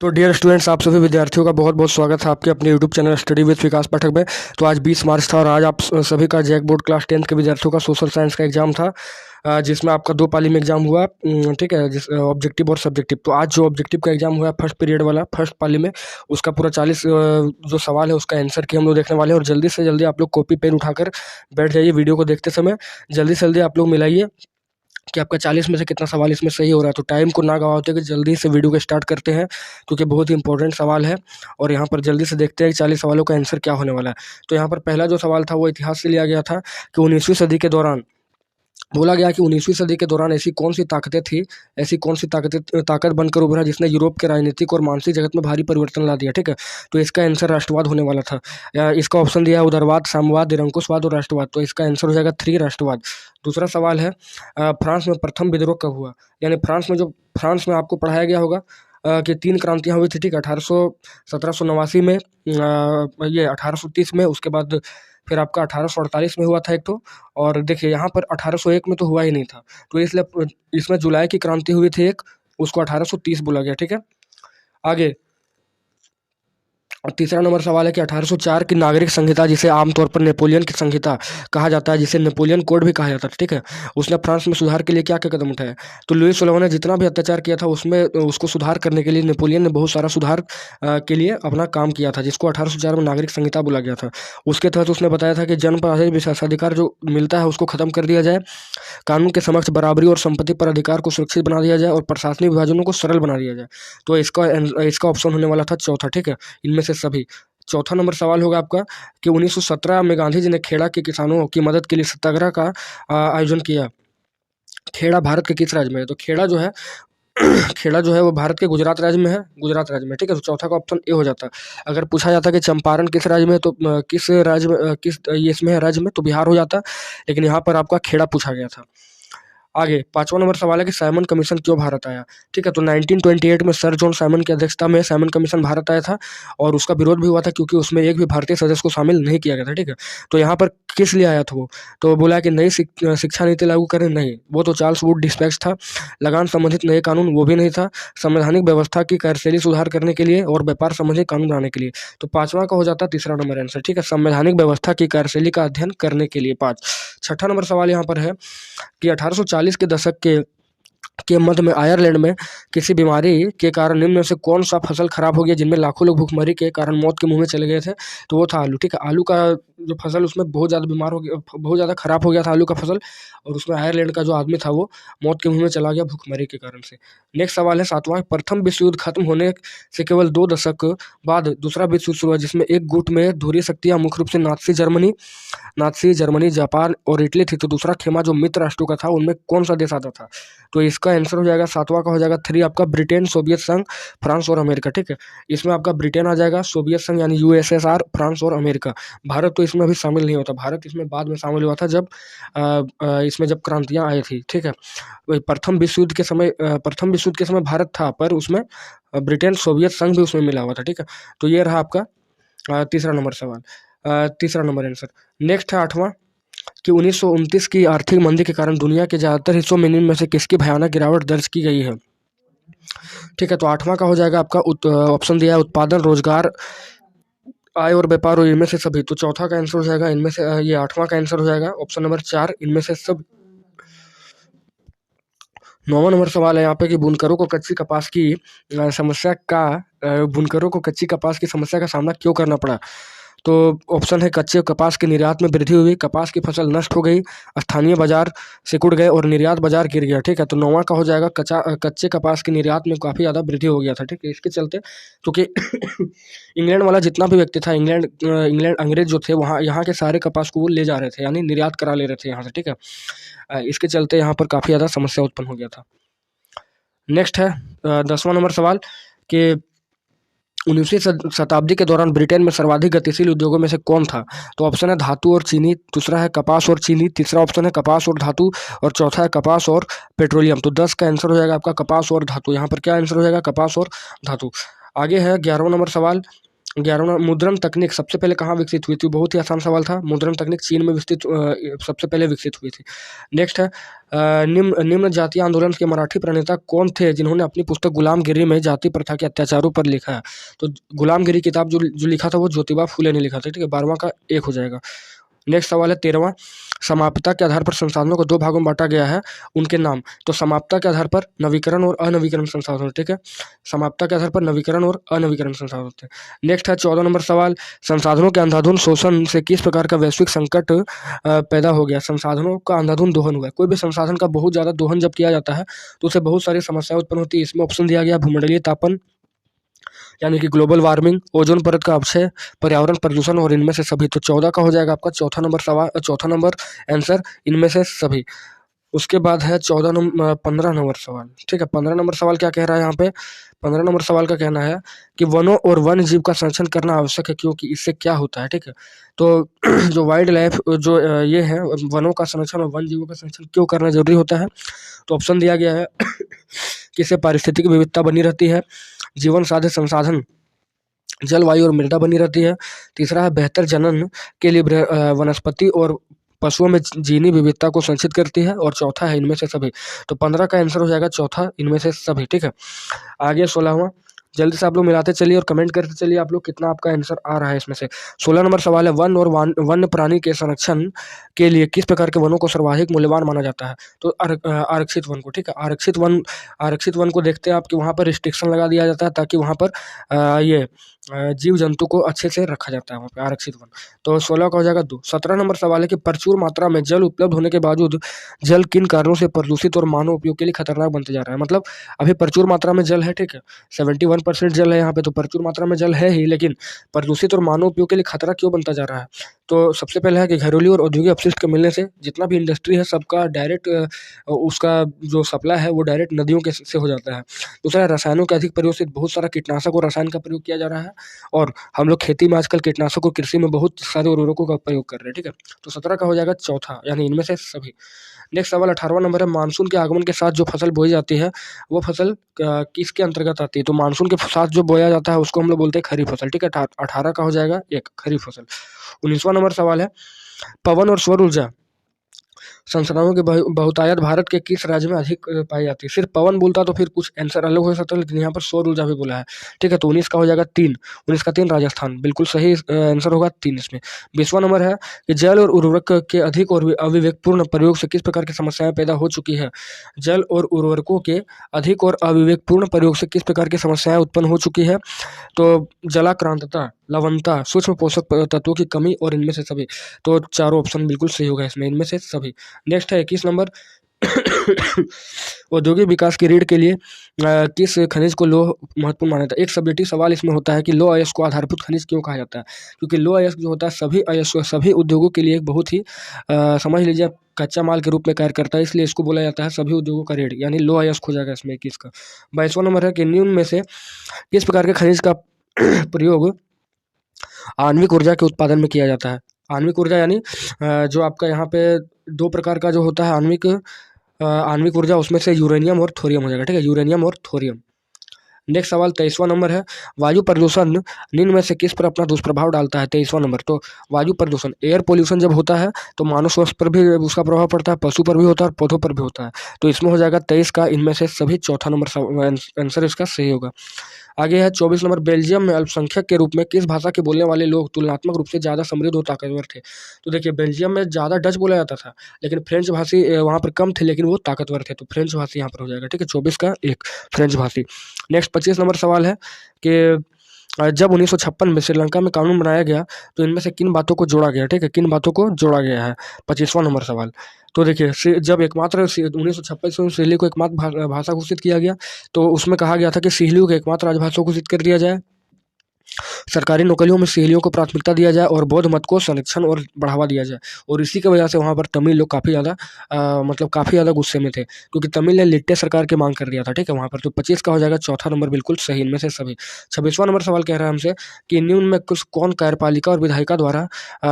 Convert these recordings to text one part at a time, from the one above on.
तो dear students, आप सभी विद्यार्थियों का बहुत बहुत स्वागत है आपके अपने यूट्यूब चैनल स्टडी विद विकास पाठक में। तो आज 20 मार्च था और आज आप सभी का जैक बोर्ड क्लास 10th के विद्यार्थियों का सोशल साइंस का एग्जाम था, जिसमें आपका 2 पाली में एग्जाम हुआ। ठीक है, जिस ऑब्जेक्टिव और सब्जेक्टिव। तो आज जो ऑब्जेक्टिव का एग्जाम हुआ फर्स्ट पीरियड वाला, फर्स्ट पाली में, उसका पूरा 40 जो सवाल है उसका आंसर की हम लोग देखने वाले हैं। और जल्दी से जल्दी आप लोग कॉपी पेन उठाकर बैठ जाइए वीडियो को देखते समय। जल्दी से जल्दी आप लोग मिलाइए कि आपका 40 में से कितना सवाल इसमें सही हो रहा है। तो टाइम को ना गवाते हुए जल्दी से वीडियो को स्टार्ट करते हैं, क्योंकि बहुत ही इंपॉर्टेंट सवाल है। और यहाँ पर जल्दी से देखते हैं कि 40 सवालों का आंसर क्या होने वाला है। तो यहाँ पर पहला जो सवाल था वो इतिहास से लिया गया था कि 19वीं सदी के दौरान बोला गया कि 19वीं सदी के दौरान ऐसी कौन सी ताकतें थी, ऐसी कौन सी ताकत बनकर उभरा जिसने यूरोप के राजनीतिक और मानसिक जगत में भारी परिवर्तन ला दिया। ठीक है, तो इसका आंसर राष्ट्रवाद होने वाला था। इसका ऑप्शन दिया है उदारवाद, साम्यवाद, निरंकुशवाद और राष्ट्रवाद। तो इसका आंसर हो जाएगा 3 राष्ट्रवाद। दूसरा सवाल है फ्रांस में प्रथम विद्रोह कब हुआ। यानी फ्रांस में आपको पढ़ाया गया होगा कि 3 क्रांतियाँ हुई थी। ठीक है, 1789 में, ये 1830 में, उसके बाद फिर आपका 1848 में हुआ था एक तो। और देखिए यहाँ पर 1801 में तो हुआ ही नहीं था, तो इसलिए इसमें जुलाई की क्रांति हुई थी एक, उसको 1830 बोला गया। ठीक है, आगे। और तीसरा नंबर सवाल है कि 1804 की नागरिक संहिता, जिसे आमतौर पर नेपोलियन की संहिता कहा जाता है, जिसे नेपोलियन कोड भी कहा जाता है, ठीक है, उसने फ्रांस में सुधार के लिए क्या क्या कदम उठाए। तो लुई 16 ने जितना भी अत्याचार किया था उसमें उसको सुधार करने के लिए नेपोलियन ने बहुत सारा सुधार के लिए अपना काम किया था, जिसको 1804 में नागरिक संहिता बोला गया था। उसके तहत उसने बताया था कि जन्म पर आधारित विशेषाधिकार जो मिलता है उसको खत्म कर दिया जाए, कानून के समक्ष बराबरी और संपत्ति पर अधिकार को सुरक्षित बना दिया जाए, और प्रशासनिक विभाजनों को सरल बना दिया जाए। तो इसका ऑप्शन होने वाला था चौथा। ठीक है, इनमें से सभी। चौथा नंबर सवाल होगा आपका कि 1917 में गांधी जी ने खेड़ा के किसानों की मदद के लिए सत्याग्रह का आयोजन किया। खेड़ा भारत के किस राज्य में है। तो खेड़ा जो है खेड़ा जो है वो भारत के गुजरात राज्य में है, गुजरात राज्य में। ठीक है, तो चौथा का ऑप्शन ए हो जाता है। अगर पूछा जाता कि चंपारण किस राज्य में है, तो किस राज्य में, किस ये इसमें है राज्य में, तो बिहार हो जाता, लेकिन यहाँ पर आपका खेड़ा पूछा गया था। आगे 5वां नंबर सवाल है कि साइमन कमीशन क्यों भारत आया। ठीक है, तो 1928 में सर जॉन साइमन की अध्यक्षता में साइमन कमीशन भारत आया था, और उसका विरोध भी हुआ था क्योंकि उसमें एक भी भारतीय सदस्य को शामिल नहीं किया गया था। ठीक है, तो यहाँ पर किस लिए आया था वो, तो बोला कि नई शिक्षा नीति लागू करें, नहीं, वो तो चार्ल्स वुड डिस्पैच था। लगान संबंधित नए कानून, वो भी नहीं था। संवैधानिक व्यवस्था की कार्यशैली सुधार करने के लिए और व्यापार संबंधी कानून बनाने के लिए। तो 5वां का हो जाता है तीसरा नंबर आंसर। ठीक है, संवैधानिक व्यवस्था की कार्यशैली का अध्ययन करने के लिए 5। छठा नंबर सवाल यहाँ पर है कि 1840 के दशक के मध्य में आयरलैंड में किसी बीमारी के कारण निम्न में से कौन सा फसल खराब हो गया जिनमें लाखों लोग भूखमरी के कारण मौत के मुंह में चले गए थे। तो वो था आलू। ठीक है, आलू का जो फसल उसमें बहुत ज़्यादा बीमार हो गया, बहुत ज़्यादा खराब हो गया था आलू का फसल, और उसमें आयरलैंड का जो आदमी था वो मौत के मुंह में चला गया भूखमरी के कारण से। नेक्स्ट सवाल है 7वां, प्रथम विश्व युद्ध खत्म होने से केवल 2 दशक बाद दूसरा विश्व युद्ध शुरू हुआ, जिसमें एक गुट में धुरी शक्तियाँ मुख्य रूप से नाथसी जर्मनी, जापान और इटली थी। तो दूसरा खेमा जो मित्र राष्ट्रों का था उनमें कौन सा देश आता था। तो इसका आंसर हो जाएगा 7वां का हो जाएगा 3 आपका ब्रिटेन, सोवियत संघ, फ्रांस और अमेरिका। ठीक है, इसमें आपका ब्रिटेन आ जाएगा, सोवियत संघ यानी यूएसएसआर, फ्रांस और अमेरिका। भारत तो इसमें अभी शामिल नहीं होता, भारत इसमें बाद में शामिल हुआ था जब इसमें जब क्रांतियाँ आई थी। ठीक है, प्रथम विश्व युद्ध के समय भारत था, पर उसमें ब्रिटेन, सोवियत संघ भी उसमें मिला हुआ था। ठीक है, तो ये रहा आपका तीसरा नंबर सवाल, तीसरा नंबर आंसर। नेक्स्ट है 8वां कि 1929 की आर्थिक मंदी के कारण दुनिया के ज़्यादातर हिस्सों में निम्न में से किसकी भयानक गिरावट दर्ज की गई है। ठीक है, तो 8वां का हो जाएगा आपका ऑप्शन दिया है उत्पादन, रोजगार, आय और व्यापार, और इनमें से सभी। तो चौथा का आंसर हो जाएगा इनमें से, ये 8वां का आंसर हो जाएगा ऑप्शन नंबर 4, इनमें से सब। 9वां नंबर सवाल है यहाँ पे कि बुनकरों को कच्ची कपास की समस्या का सामना क्यों करना पड़ा। तो ऑप्शन है कच्चे कपास के निर्यात में वृद्धि हुई, कपास की फसल नष्ट हो गई, स्थानीय बाजार सिकुड़ गए और निर्यात बाजार गिर गया। ठीक है, तो 9वां का हो जाएगा कच्चे कपास के निर्यात में काफ़ी ज़्यादा वृद्धि हो गया था। ठीक है, इसके चलते क्योंकि इंग्लैंड वाला जितना भी व्यक्ति था, इंग्लैंड अंग्रेज जो थे वहाँ यहाँ के सारे कपास को वो ले जा रहे थे, यानी निर्यात करा ले रहे थे यहाँ से। ठीक है, इसके चलते यहाँ पर काफ़ी ज़्यादा समस्या उत्पन्न हो गया था। नेक्स्ट है 10वां नंबर सवाल कि 19वीं शताब्दी के दौरान ब्रिटेन में सर्वाधिक गतिशील उद्योगों में से कौन था। तो ऑप्शन है धातु और चीनी, दूसरा है कपास और चीनी, तीसरा ऑप्शन है कपास और धातु, और चौथा है कपास और पेट्रोलियम। तो 10 का आंसर हो जाएगा आपका कपास और धातु। यहाँ पर क्या आंसर हो जाएगा, कपास और धातु। आगे है 11वां नंबर सवाल 11वां, मुद्रण तकनीक सबसे पहले कहाँ विकसित हुई थी? बहुत ही आसान सवाल था। मुद्रण तकनीक चीन में सबसे पहले विकसित हुई थी। नेक्स्ट है निम्न निम्न जातीय आंदोलन के मराठी प्रणेता कौन थे जिन्होंने अपनी पुस्तक गुलामगिरी में जाति प्रथा के अत्याचारों पर लिखा है? तो गुलामगिरी किताब जो लिखा था वो ज्योतिबा फूले ने लिखा था। ठीक है, 12वां का 1 हो जाएगा। नेक्स्ट सवाल है 13वां, समाप्यता के आधार पर संसाधनों को 2 भागों में बांटा गया है, उनके नाम। तो समाप्यता के आधार पर नवीकरण और अनवीकरण संसाधन। ठीक है, समाप्यता के आधार पर नवीकरण और अनवीकरण संसाधन होते हैं। नेक्स्ट है 14 नंबर सवाल, संसाधनों के अंधाधुंध शोषण से किस प्रकार का वैश्विक संकट पैदा हो गया? संसाधनों का अंधाधुंध दोहन हुआ है। कोई भी संसाधन का बहुत ज़्यादा दोहन जब किया जाता है तो उससे बहुत सारी समस्याएं उत्पन्न होती है। इसमें ऑप्शन दिया गया भूमंडलीय तापन यानी कि ग्लोबल वार्मिंग, ओजोन परत का अपक्षय, पर्यावरण प्रदूषण और इनमें से सभी। तो 14 का हो जाएगा आपका चौथा नंबर आंसर इनमें से सभी। उसके बाद है 15 नंबर सवाल। ठीक है, 15 नंबर सवाल क्या कह रहा है यहाँ पे? 15 नंबर सवाल का कहना है कि वनों और वन्य जीव का संरक्षण करना आवश्यक है, क्योंकि इससे क्या होता है? ठीक है, तो जो वाइल्ड लाइफ जो ये है, वनों का संरक्षण और वन्य जीवों का संरक्षण क्यों करना जरूरी होता है? तो ऑप्शन दिया गया है कि इससे पारिस्थितिक विविधता बनी रहती है, जीवन साध्य संसाधन, जलवायु और मृदा बनी रहती है। तीसरा है बेहतर जनन के लिए वनस्पति और पशुओं में जीनी विविधता को संचित करती है। और चौथा है इनमें से सभी। तो 15 का आंसर हो जाएगा चौथा, इनमें से सभी। ठीक है, आगे 16वां, जल्दी से आप लोग मिलाते चलिए और कमेंट करते चलिए आप लोग कितना आपका आंसर आ रहा है इसमें से। 16 नंबर सवाल है, वन और वन्य प्राणी के संरक्षण के लिए किस प्रकार के वनों को सर्वाधिक मूल्यवान माना जाता है? तो आरक्षित वन को। ठीक है, आरक्षित वन को देखते हैं आप कि वहाँ पर रिस्ट्रिक्शन लगा दिया जाता है ताकि वहाँ पर ये जीव जंतु को अच्छे से रखा जाता है वहाँ पे, आरक्षित वन। तो 16 का हो जाएगा 2। 17 नंबर सवाल है कि प्रचुर मात्रा में जल उपलब्ध होने के बावजूद जल किन कारणों से प्रदूषित और मानव उपयोग के लिए खतरनाक बनते जा रहा है? मतलब अभी प्रचुर मात्रा में जल है, ठीक है, 71% जल है यहाँ पे, तो प्रचुर मात्रा में जल है ही, लेकिन प्रदूषित और मानव उपयोग के लिए खतरा क्यों बनता जा रहा है? तो सबसे पहले है कि घरेलू और औद्योगिक अपशिष्ट के मिलने से जितना भी इंडस्ट्री है सबका डायरेक्ट उसका जो सप्लाई है वो डायरेक्ट नदियों के से हो जाता है। दूसरा, रसायनों के अधिक प्रयोग से बहुत सारा कीटनाशक और रसायन का प्रयोग किया जा रहा है, और हम लोग खेती में आजकल कीटनाशक और कृषि में बहुत सारे उर्वरकों का प्रयोग कर रहे हैं। ठीक है, तो 17 का हो जाएगा चौथा, यानी इनमें से सभी। नेक्स्ट सवाल 18वां नंबर है, मानसून के आगमन के साथ जो फसल बोई जाती है वो फसल किसके अंतर्गत आती है? तो मानसून के साथ जो बोया जाता है उसको हम लोग बोलते हैं खरीफ फसल। ठीक है, 18 का हो जाएगा 1 खरीफ फसल। 19वां नंबर सवाल है, पवन और सौर ऊर्जा संसाधनों की बहुतायत भारत के किस राज्य में अधिक पाई जाती है? सिर्फ पवन बोलता तो फिर कुछ आंसर अलग हो सकता है, लेकिन यहाँ पर सौर ऊर्जा भी बोला है। ठीक है, तो 19 का हो जाएगा 3, 19 का 3 राजस्थान, बिल्कुल सही आंसर होगा 3 इसमें। 20वां नंबर है कि जल और उर्वरक के अधिक और अविवेकपूर्ण प्रयोग से किस प्रकार की समस्याएं पैदा हो चुकी है? जल और उर्वरकों के अधिक और अविवेकपूर्ण प्रयोग से किस प्रकार की समस्याएं उत्पन्न हो चुकी है? तो जलाक्रांतता, लवणता, सूक्ष्म पोषक तत्वों की कमी और इनमें से सभी। तो चारों ऑप्शन बिल्कुल सही होगा इसमें, इनमें से सभी। नेक्स्ट है 21 नंबर, औद्योगिक विकास की रीढ़ के लिए किस खनिज को लौह महत्वपूर्ण माना जाता है? एक सब्जेक्टिव सवाल इसमें होता है कि लौह अयस्क को आधारभूत खनिज क्यों कहा जाता है? क्योंकि लौह अयस्क जो होता है सभी उद्योगों के लिए एक बहुत ही समझ लीजिए कच्चा माल के रूप में कार्य करता है, इसलिए इसको बोला जाता है सभी उद्योगों का रीढ़, यानी लौह अयस्क हो जाएगा इसमें 21 का। 22वां नंबर है कि निम्न में से किस प्रकार के खनिज का प्रयोग आणविक ऊर्जा के उत्पादन में किया जाता है? आणविक ऊर्जा यानी जो आपका यहाँ पे 2 प्रकार का जो होता है आणविक ऊर्जा, उसमें से यूरेनियम और थोरियम हो जाएगा। ठीक है, यूरेनियम और थोरियम। नेक्स्ट सवाल 23वां नंबर है, वायु प्रदूषण निम्न में से किस पर अपना दुष्प्रभाव डालता है? 23वां नंबर। तो वायु प्रदूषण, एयर पोल्यूशन जब होता है तो मानव स्वास्थ्य पर भी उसका प्रभाव पड़ता है, पशु पर भी होता है और पौधों पर भी होता है। तो इसमें हो जाएगा 23 का इनमें से सभी, चौथा नंबर आंसर इसका सही होगा। आगे है 24 नंबर, बेल्जियम में अल्पसंख्यक के रूप में किस भाषा के बोलने वाले लोग तुलनात्मक रूप से ज़्यादा समृद्ध और ताकतवर थे? तो देखिए, बेल्जियम में ज़्यादा डच बोला जाता था, लेकिन फ्रेंच भाषी वहाँ पर कम थे, लेकिन वो ताकतवर थे, तो फ्रेंच भाषी यहाँ पर हो जाएगा। ठीक है, 24 का 1 फ्रेंच भाषी। नेक्स्ट 25 नंबर सवाल है कि जब 1956 में श्रीलंका में कानून बनाया गया तो इनमें से किन बातों को जोड़ा गया? ठीक है, किन बातों को जोड़ा गया है? 25वां नंबर सवाल। तो देखिए, जब एकमात्र 1956 में सिल्ली को एकमात्र भाषा घोषित किया गया तो उसमें कहा गया था कि सिल्लियों को एकमात्र राजभाषा घोषित कर दिया जाए, सरकारी नौकरियों में सिल्लियों को प्राथमिकता दिया जाए और बौद्ध मत को संरक्षण और बढ़ावा दिया जाए। और इसी की वजह से वहाँ पर तमिल लोग काफ़ी ज़्यादा गुस्से में थे, क्योंकि तमिल ने लिट्टे सरकार की मांग कर दिया था। ठीक है, वहाँ पर। तो 25 का हो जाएगा चौथा नंबर बिल्कुल सही, इनमें से सभी। 26वां नंबर सवाल कह रहा है हमसे कि निम्न में कौन कार्यपालिका और विधायिका द्वारा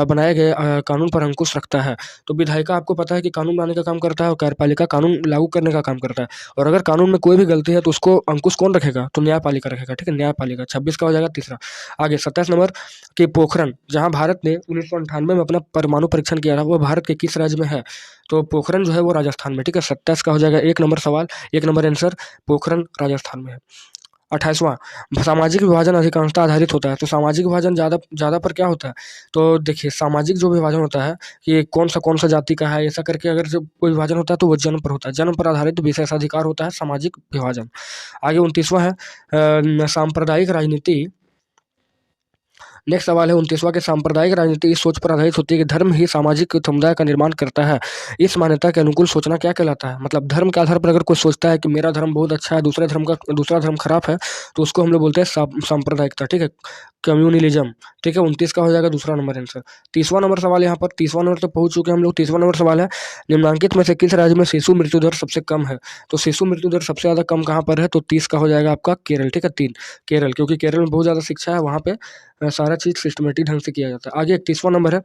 बनाए गए कानून पर अंकुश रखता है? तो विधायिका आपको पता है कि कानून बनाने का काम करता है और कार्यपालिका कानून लागू करने का काम करता है, और अगर कानून में कोई भी गलती है तो उसको अंकुश कौन रखेगा? तो न्यायपालिका रखेगा। ठीक है, न्यायपालिका। 26 का हो जाएगा तीसरा। आगे 27 नंबर कि पोखरण, जहाँ भारत ने 1998 में अपना परमाणु परीक्षण किया था, वो भारत के किस राज्य में है? तो पोखरण जो है वो राजस्थान में, ठीक है। 27 का हो जाएगा 1 नंबर सवाल, 1 नंबर आंसर, पोखरण राजस्थान में है। 28वां, सामाजिक विभाजन अधिकांशतः आधारित होता है। तो सामाजिक विभाजन ज़्यादा पर क्या होता है? तो देखिए, सामाजिक जो विभाजन होता है कि कौन सा जाति का है, ऐसा करके अगर जब कोई विभाजन होता है तो वो जन्म पर होता है। जन्म पर आधारित विशेषाधिकार होता है सामाजिक विभाजन। आगे 29वां है सांप्रदायिक राजनीति। नेक्स्ट सवाल है 29वां कि सांप्रदायिक राजनीति इस सोच पर आधारित होती है कि धर्म ही सामाजिक समुदाय का निर्माण करता है। इस मान्यता के अनुकूल सोचना क्या कहलाता है? मतलब धर्म के आधार पर अगर कोई सोचता है कि मेरा धर्म बहुत अच्छा है, दूसरा धर्म खराब है, तो उसको हम लोग बोलते हैं सांप्रदायिकता, ठीक है, कम्युनलिज्म, ठीक है। 29 का हो जाएगा दूसरा नंबर आंसर। 30वां नंबर सवाल यहाँ पर, 30वां नंबर तक पहुंच चुके हैं हम लोग। 30वां नंबर सवाल है निम्नलिखित में से किस राज्य में शिशु मृत्यु दर सबसे कम है? तो शिशु मृत्यु दर सबसे ज़्यादा कम कहाँ पर है? तो 30 का हो जाएगा आपका केरल, ठीक है, 3 केरल, क्योंकि केरल में बहुत ज़्यादा शिक्षा है, वहाँ पे सारा चीज़ सिस्टमेटिक ढंग से किया जाता है। आगे 31वां नंबर है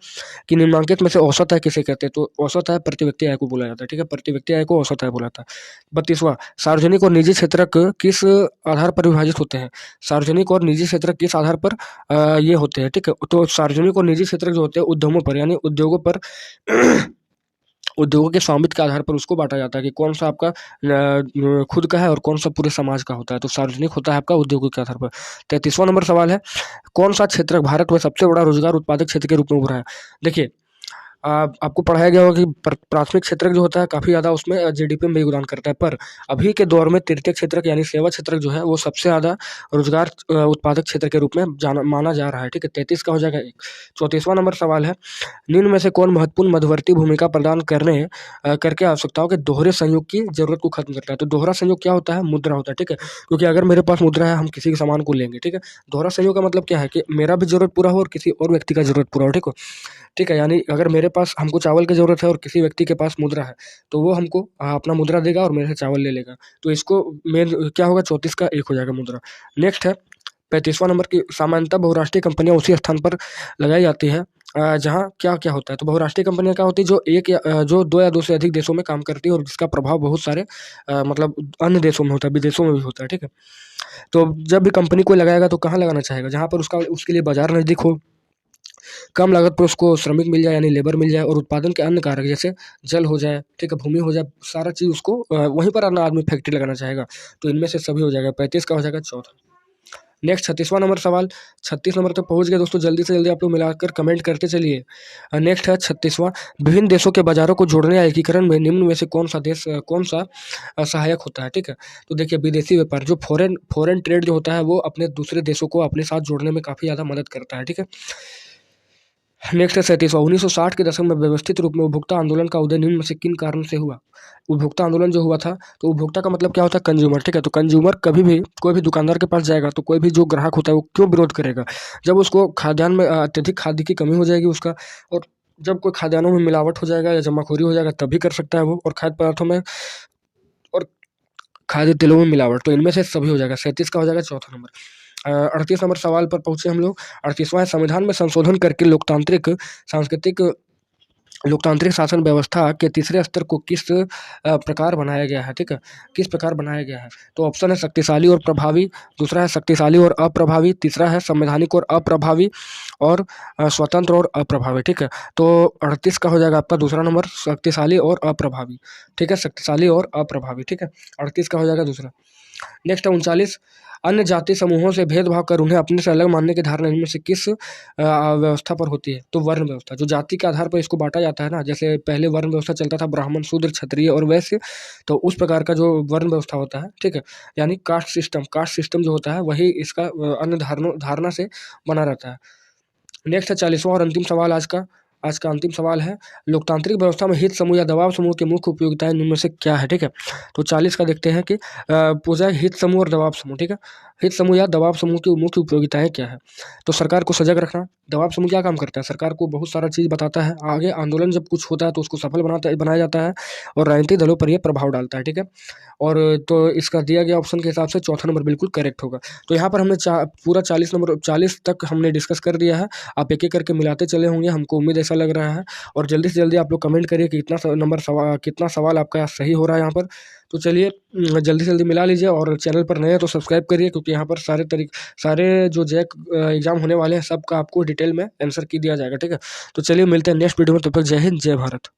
कि निम्नलिखित में से औसत आय किसे कहते हैं? तो औसत आय प्रति व्यक्ति आय को बोला जाता है, ठीक है, प्रति व्यक्ति आय को औसत आय बोला जाता है। 32वां, सार्वजनिक और निजी क्षेत्रक किस आधार पर विभाजित होते हैं? सार्वजनिक और निजी क्षेत्रक किस आधार पर ये होते हैं, ठीक है। तो सार्वजनिक और निजी क्षेत्रक जो होते हैं उद्यमों पर, यानी उद्योगों पर उद्योगों के स्वामित्व के आधार पर उसको बांटा जाता है कि कौन सा आपका खुद का है और कौन सा पूरे समाज का होता है। तो सार्वजनिक होता है आपका उद्योगों के आधार पर। 33वां नंबर सवाल है कौन सा क्षेत्र भारत में सबसे बड़ा रोजगार उत्पादक क्षेत्र के रूप में उभरा है? देखिए, आपको पढ़ाया गया होगा कि प्राथमिक क्षेत्रक जो होता है काफ़ी ज़्यादा उसमें जीडीपी में योगदान करता है, पर अभी के दौर में तृतीय क्षेत्रक यानी सेवा क्षेत्रक जो है वो सबसे ज़्यादा रोजगार उत्पादक क्षेत्र के रूप में माना जा रहा है, ठीक है। 33 का हो जाएगा 1। 34वां नंबर सवाल है निम्न में से कौन महत्वपूर्ण मध्यवर्ती भूमिका प्रदान करके आवश्यकताओं के दोहरे संयोग की जरूरत को खत्म करता है? तो दोहरा संयोग क्या होता है? मुद्रा होता है, ठीक है, क्योंकि अगर मेरे पास मुद्रा है हम किसी के सामान को लेंगे, ठीक है। दोहरा संयोग का मतलब क्या है कि मेरा भी जरूरत पूरा हो और किसी और व्यक्ति का जरूरत पूरा हो, ठीक है, यानी अगर मेरे पास हमको चावल की ज़रूरत है और किसी व्यक्ति के पास मुद्रा है, तो वो हमको अपना मुद्रा देगा और मेरे से चावल ले लेगा। तो इसको मेन क्या होगा? 34 का 1 हो जाएगा मुद्रा। नेक्स्ट है 35वां नंबर की सामान्यतः बहुराष्ट्रीय कंपनियां उसी स्थान पर लगाई जाती है जहाँ क्या-क्या होता है? तो बहुराष्ट्रीय कंपनियां क्या होती है? जो 2 या 2 से अधिक देशों में काम करती है और जिसका प्रभाव बहुत सारे मतलब अन्य देशों में होता है, विदेशों में भी होता है, ठीक है। तो जब भी कंपनी कोई लगाएगा तो कहाँ लगाना चाहेगा? जहाँ पर उसके लिए बाज़ार नज़दीक हो, कम लागत पर उसको श्रमिक मिल जाए यानी लेबर मिल जाए और उत्पादन के अन्य कारक जैसे जल हो जाए, ठीक है, भूमि हो जाए, सारा चीज़ उसको वहीं पर अपना आदमी फैक्ट्री लगाना चाहेगा। तो इनमें से सभी हो जाएगा। 35 का हो जाएगा चौथा। नेक्स्ट 36वां नंबर सवाल, 36 नंबर तक पहुँच गए दोस्तों, जल्दी से जल्दी आप लोग मिलाकर कमेंट करते चलिए। नेक्स्ट है 36वां, विभिन्न देशों के बाज़ारों को जोड़ने या एकीकरण में निम्न में से कौन सा सहायक होता है? ठीक है, तो देखिए विदेशी व्यापार जो फ़ॉरेन ट्रेड जो होता है वो अपने दूसरे देशों को अपने साथ जोड़ने में काफ़ी ज़्यादा मदद करता है, ठीक है। नेक्स्ट है 37वां, 1960 के दशक में व्यवस्थित रूप में उपभोक्ता आंदोलन का उदय निम्न में से किन कारण से हुआ? उपभोक्ता आंदोलन जो हुआ था, तो उपभोक्ता का मतलब क्या होता है? कंज्यूमर, ठीक है। तो कंज्यूमर कभी भी कोई भी दुकानदार के पास जाएगा तो कोई भी जो ग्राहक होता है वो क्यों विरोध करेगा? जब उसको खाद्यान्न में अत्यधिक खाद्य की कमी हो जाएगी उसका, और जब कोई खाद्यान्नों में मिलावट हो जाएगा या जमाखोरी हो जाएगा तभी कर सकता है वो, और खाद्य पदार्थों में और खाद्य तेलों में मिलावट, तो इनमें से सभी हो जाएगा। 37 का हो जाएगा चौथा नंबर। 38 नंबर सवाल पर पहुँचे हम लोग। 38वां है संविधान में संशोधन करके लोकतांत्रिक शासन व्यवस्था के तीसरे स्तर को किस प्रकार बनाया गया है? ठीक है, किस प्रकार बनाया गया है? तो ऑप्शन है शक्तिशाली और प्रभावी, दूसरा है शक्तिशाली और अप्रभावी, तीसरा है संवैधानिक और अप्रभावी, और स्वतंत्र और अप्रभावी, ठीक है। तो 38 का हो जाएगा आपका दूसरा नंबर शक्तिशाली और अप्रभावी, ठीक है, शक्तिशाली और अप्रभावी, ठीक है, 38 का हो जाएगा दूसरा। नेक्स्ट है 39, अन्य जाति समूहों से भेदभाव कर उन्हें अपने से अलग मानने की धारणा इनमें से किस व्यवस्था पर होती है? तो वर्ण व्यवस्था, जो जाति के आधार पर इसको बांटा जाता है ना, जैसे पहले वर्ण व्यवस्था चलता था ब्राह्मण, शूद्र, क्षत्रिय और वैश्य, तो उस प्रकार का जो वर्ण व्यवस्था होता है, ठीक है, यानी कास्ट सिस्टम जो होता है वही इसका अन्य धारणा से बना रहता है। नेक्स्ट है 40वां और अंतिम सवाल आज का अंतिम सवाल है लोकतांत्रिक व्यवस्था में हित समूह या दबाव समूह की मुख्य उपयोगिताएं निम्न में से क्या है? ठीक है, तो 40 का देखते हैं कि पूजा हित समूह और दबाव समूह, ठीक है, हित समूह या दबाव समूह की मुख्य उपयोगिताएं क्या है? तो सरकार को सजग रखना। दबाव समूह क्या काम करता है? सरकार को बहुत सारा चीज़ बताता है, आगे आंदोलन जब कुछ होता है तो उसको सफल बनाया जाता है और राजनीतिक दलों पर यह प्रभाव डालता है, ठीक है। और तो इसका दिया गया ऑप्शन के हिसाब से चौथा नंबर बिल्कुल करेक्ट होगा। तो यहाँ पर हमने पूरा 40 तक हमने डिस्कस कर दिया है। आप एक-एक करके मिलाते चले होंगे, हमको उम्मीद ऐसा लग रहा है। और जल्दी से जल्दी आप लोग कमेंट करिए कि कितना सवाल आपका सही हो रहा है यहाँ पर। तो चलिए जल्दी से जल्दी मिला लीजिए, और चैनल पर नए हैं तो सब्सक्राइब करिए, क्योंकि यहाँ पर सारे जो जैक एग्जाम होने वाले हैं सबका आपको डिटेल में आंसर की दिया जाएगा। ठीक है, तो चलिए मिलते हैं नेक्स्ट वीडियो में, तब तक जय हिंद जय भारत।